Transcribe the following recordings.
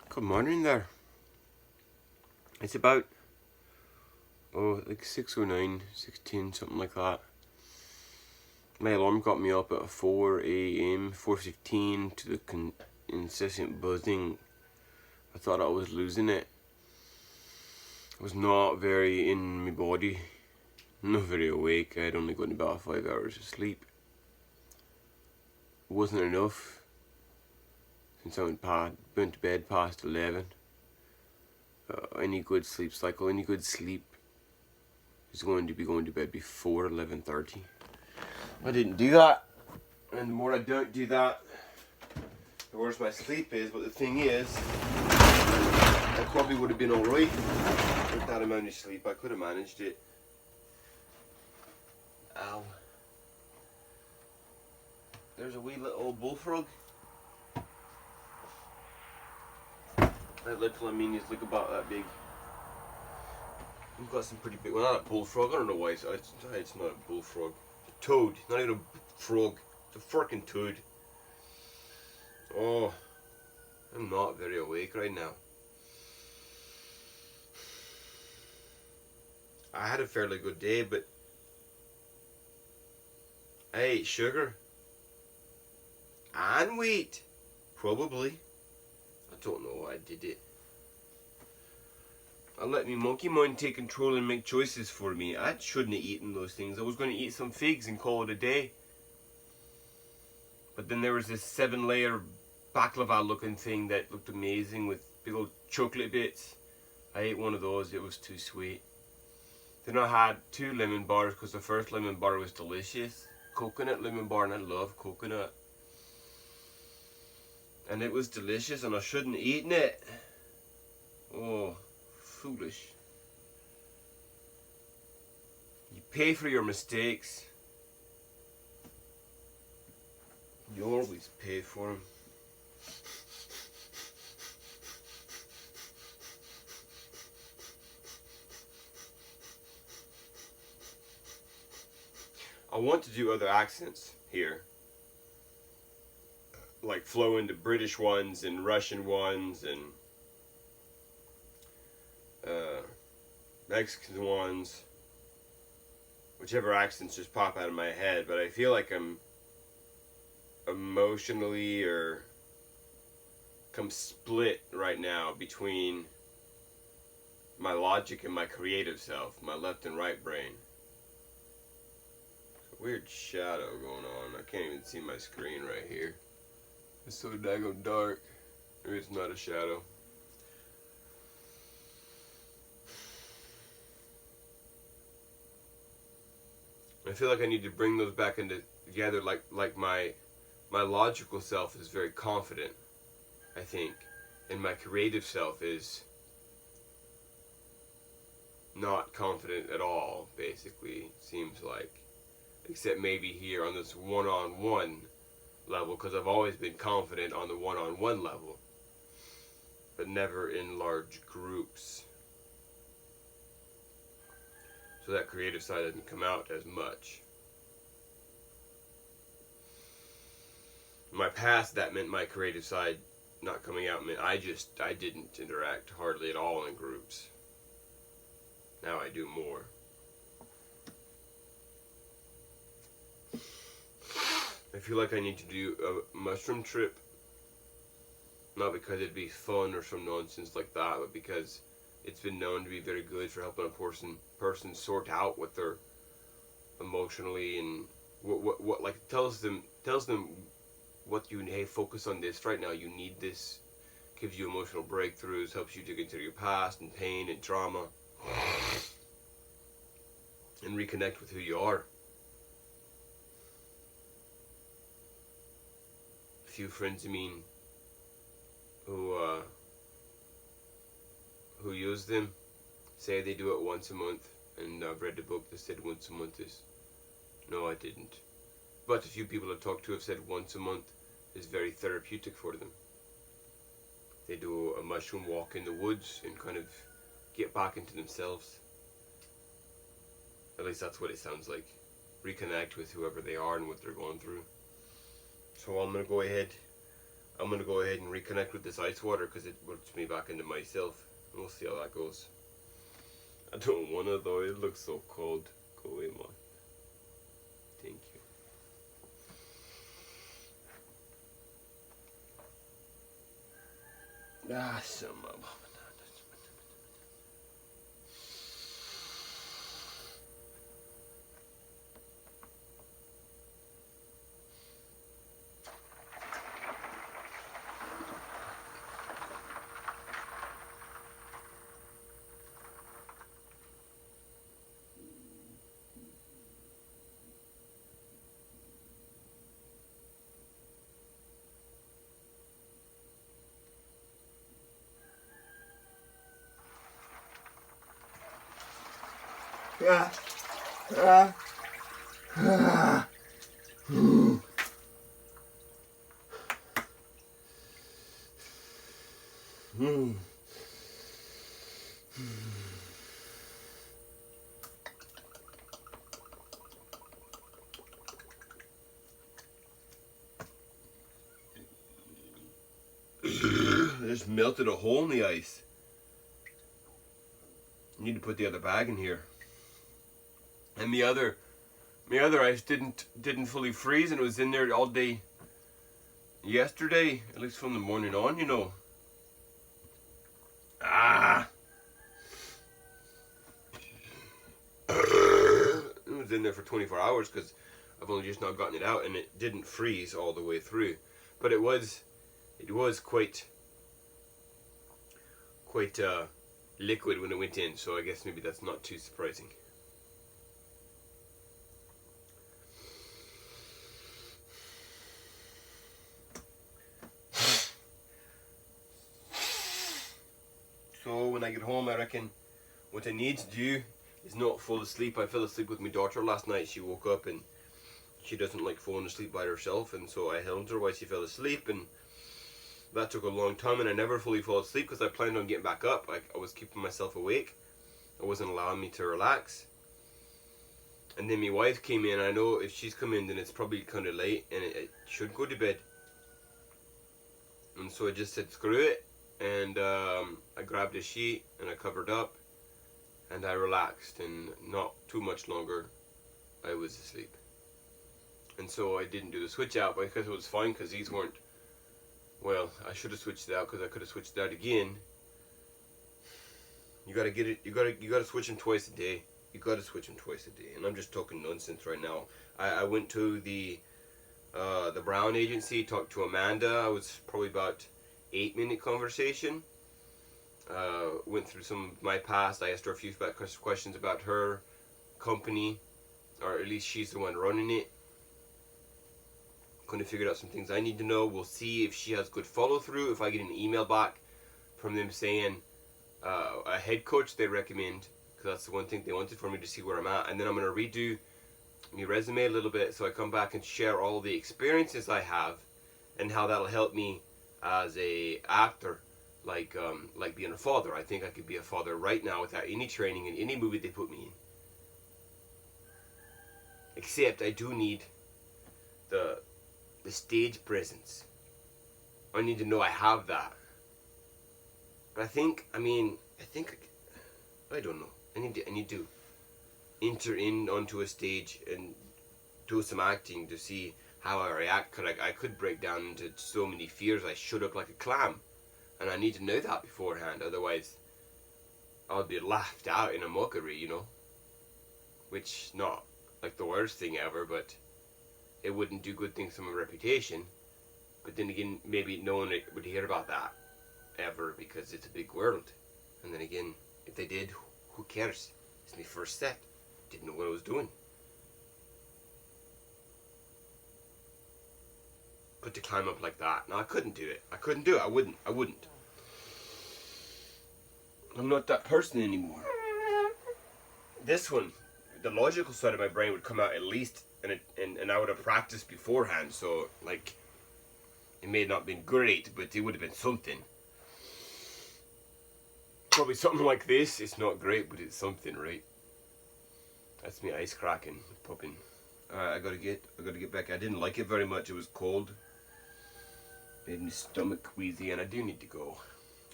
Good morning there. It's about like 6:09, 6:10, something like that. My alarm got me up at 4 a.m, 4:15 to the incessant buzzing. I thought I was losing it. I was not very in my body, not very awake. I had only gotten about 5 hours of sleep. It wasn't enough since I went to bed past 11. Any good sleep cycle, any good sleep is going to be going to bed before 11:30. I didn't do that, and the more I don't do that, the worse my sleep is. But the thing is, I probably would have been alright with that amount of sleep. I could have managed it. Ow. There's a wee little bullfrog. That little, I mean, he's like about that big. We've got some pretty big. Well, not a bullfrog. I don't know why it's not a bullfrog. It's a toad. Not even a frog. It's a frickin' toad. Oh, I'm not very awake right now. I had a fairly good day, but I ate sugar and wheat. Probably. I don't know why I did it. I let me monkey mind take control and make choices for me. I shouldn't have eaten those things. I was going to eat some figs and call it a day. But then there was this 7-layer baklava looking thing that looked amazing with big old chocolate bits. I ate one of those. It was too sweet. Then I had 2 lemon bars because the first lemon bar was delicious. Coconut lemon bar, and I love coconut. And it was delicious, and I shouldn't have eaten it. Oh, foolish. You pay for your mistakes. You always pay for them. I want to do other accents here. Like flow into British ones and Russian ones and Mexican ones. Whichever accents just pop out of my head, but I feel like I'm emotionally or come split right now between my logic and my creative self, my left and right brain. It's a weird shadow going on. I can't even see my screen right here. It's so daggone dark. Maybe it's not a shadow. I feel like I need to bring those back together. Like my logical self is very confident, I think, and my creative self is not confident at all. Basically, seems like, except maybe here on this one-on-one level, because I've always been confident on the one-on-one level, but never in large groups. So that creative side doesn't come out as much. In my past, that meant my creative side not coming out meant I didn't interact hardly at all in groups. Now I do more. I feel like I need to do a mushroom trip. Not because it'd be fun or some nonsense like that, but because it's been known to be very good for helping a person sort out what they're emotionally and what like tells them what you, hey, focus on this right now, you need this, gives you emotional breakthroughs, helps you to consider your past and pain and trauma and reconnect with who you are. A few friends of mine who use them say they do it once a month, and I've read the book that said once a month is, no, I didn't, but a few people I've talked to have said once a month is very therapeutic for them. They do a mushroom walk in the woods and kind of get back into themselves. At least that's what it sounds like. Reconnect with whoever they are and what they're going through. So I'm going to go ahead I'm gonna go ahead and reconnect with this ice water because it puts me back into myself. We'll see how that goes. I don't wanna though, it looks so cold. Go away, Moth. Thank you. Ah, some ah, ah, ah. Just melted a hole in the ice. Need to put the other bag in here. And the other ice didn't fully freeze, and it was in there all day yesterday, at least from the morning on, you know. Ah. It was in there for 24 hours because I've only just now gotten it out, and it didn't freeze all the way through. But it was quite liquid when it went in, so I guess maybe that's not too surprising. So when I get home, I reckon what I need to do is not fall asleep. I fell asleep with my daughter last night. She woke up and she doesn't like falling asleep by herself, and so I held her while she fell asleep, and that took a long time, and I never fully fall asleep because I planned on getting back up. I was keeping myself awake. It wasn't allowing me to relax. And then my wife came in. I know if she's come in, then it's probably kind of late, and it should go to bed. And so I just said, screw it. And I grabbed a sheet, and I covered up, and I relaxed, and not too much longer, I was asleep. And so I didn't do the switch out because it was fine, because these weren't, well, I should have switched it out because I could have switched it out again. You gotta get it, you gotta switch them twice a day. You gotta switch them twice a day. And I'm just talking nonsense right now. I went to the Brown agency, talked to Amanda. It was probably about 8-minute conversation. Went through some of my past. I asked her a few questions about her company, or at least she's the one running it. Kind of figured out some things I need to know. We'll see if she has good follow through. If I get an email back from them saying a head coach they recommend, because that's the one thing they wanted for me to see where I'm at. And then I'm going to redo my resume a little bit so I come back and share all the experiences I have and how that'll help me as a actor, like being a father. I think I could be a father right now without any training in any movie they put me in. Except I do need the stage presence. I need to know I have that. But I don't know. I need to enter in onto a stage and do some acting to see how I react. Cause I could break down into so many fears. I shut up like a clam, and I need to know that beforehand. Otherwise, I'll be laughed out in a mockery, you know. Which not like the worst thing ever, but it wouldn't do good things for my reputation. But then again, maybe no one would hear about that ever because it's a big world. And then again, if they did, who cares? It's my first set. Didn't know what I was doing. But to climb up like that, no, I couldn't do it. I wouldn't. I'm not that person anymore. This one, the logical side of my brain would come out at least, and I would have practiced beforehand, so like it may not have been great, but it would have been something. Probably something like this. It's not great, but it's something, right? That's me ice cracking, popping. Alright, I gotta get back. I didn't like it very much. It was cold. Made my stomach queasy, and I do need to go.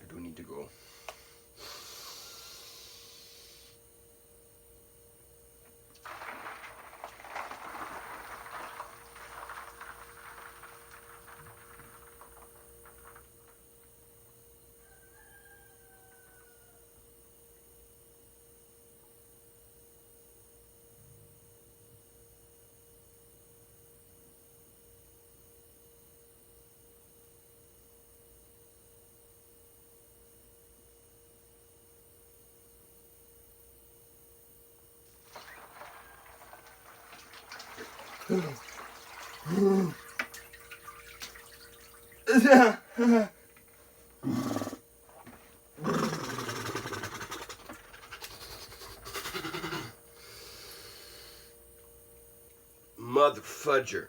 I do need to go. Mother fudger.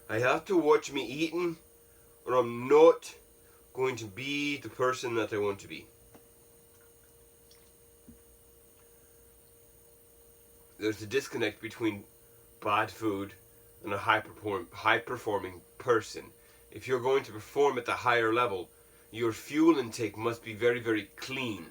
I have to watch me eating, or I'm not going to be the person that I want to be. There's a disconnect between bad food and a high performing person. If you're going to perform at the higher level, your fuel intake must be very, very clean.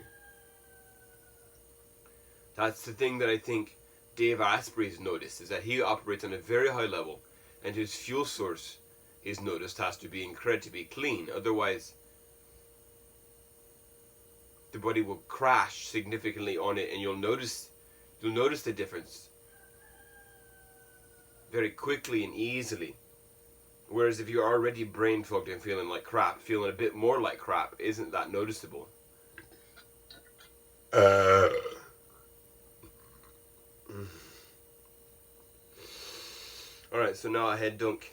That's the thing that I think Dave Asprey has noticed, is that he operates on a very high level, and his fuel source, he's noticed, has to be incredibly clean. Otherwise, the body will crash significantly on it, and you'll notice the difference very quickly and easily. Whereas if you're already brain fogged and feeling like crap, feeling a bit more like crap isn't that noticeable. Alright, so now I head dunk.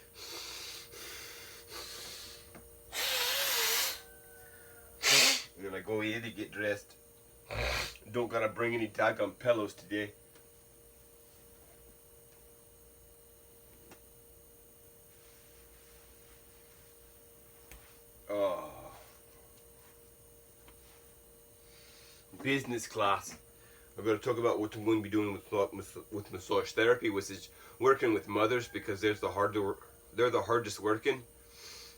I'm gonna go in and get dressed. Don't gotta bring any daggone pillows today. Oh. Business class. I'm going to talk about what I'm going to be doing with massage therapy, which is working with mothers, because they're the hardest working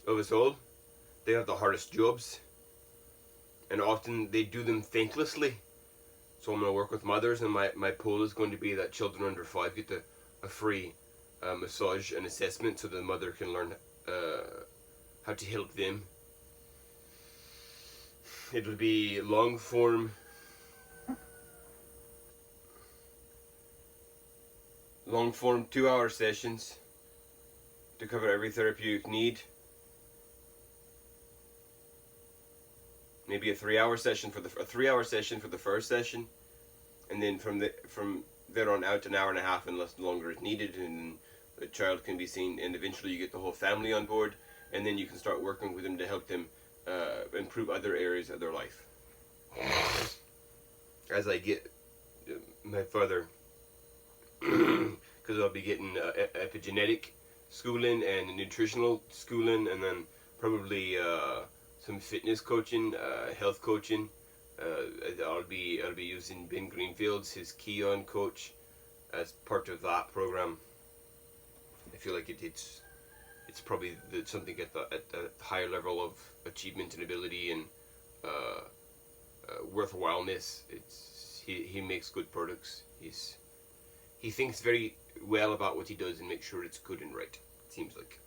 of us all. They have the hardest jobs, and often they do them thanklessly. So I'm going to work with mothers, and my poll is going to be that children under 5 get a free massage and assessment, so the mother can learn how to help them. It will be long form, 2-hour sessions to cover every therapeutic need. Maybe a 3-hour session for the 3-hour session for the first session, and then from there on out, an hour and a half unless longer is needed, and the child can be seen, and eventually you get the whole family on board, and then you can start working with them to help them improve other areas of their life. As I get my further, because I'll be getting epigenetic schooling and nutritional schooling, and then probably some fitness coaching, health coaching. I'll be using Ben Greenfield's, his Keon coach, as part of that program. I feel like it's probably something at the higher level of achievement and ability and worthwhileness. He makes good products. He thinks very well about what he does and makes sure it's good and right, it seems like.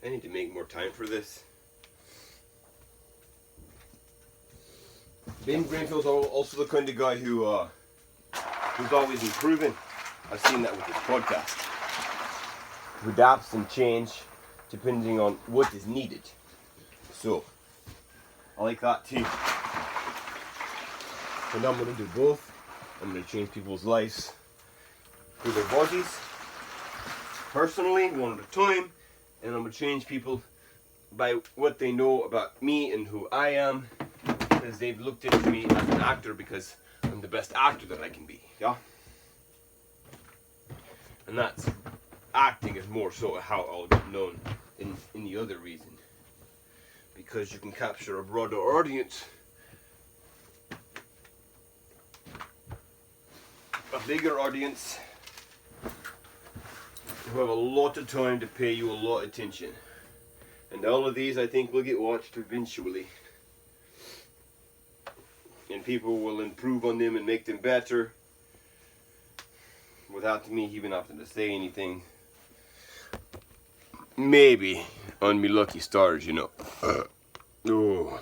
I need to make more time for this. Ben Grenfell's also the kind of guy who's always improving. I've seen that with his podcast. Who adapts and change depending on what is needed. So, I like that too. And I'm going to do both. I'm going to change people's lives through their bodies, personally, one at a time, and I'm going to change people by what they know about me and who I am, because they've looked into me as an actor because I'm the best actor that I can be, yeah? And that's, acting is more so how I'll get known in the other reason. Because you can capture a broader audience, a bigger audience, who have a lot of time to pay you a lot of attention. And all of these I think will get watched eventually. And people will improve on them and make them better without me even having to say anything. Maybe on me lucky stars, you know. Oh.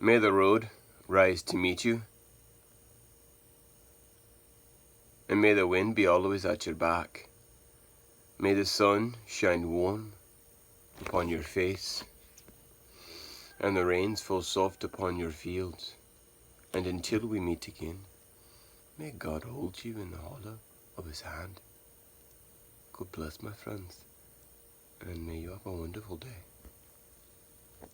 May the road rise to meet you, and may the wind be always at your back. May the sun shine warm upon your face, and the rains fall soft upon your fields. And until we meet again, may God hold you in the hollow of his hand. God bless, my friends, and may you have a wonderful day.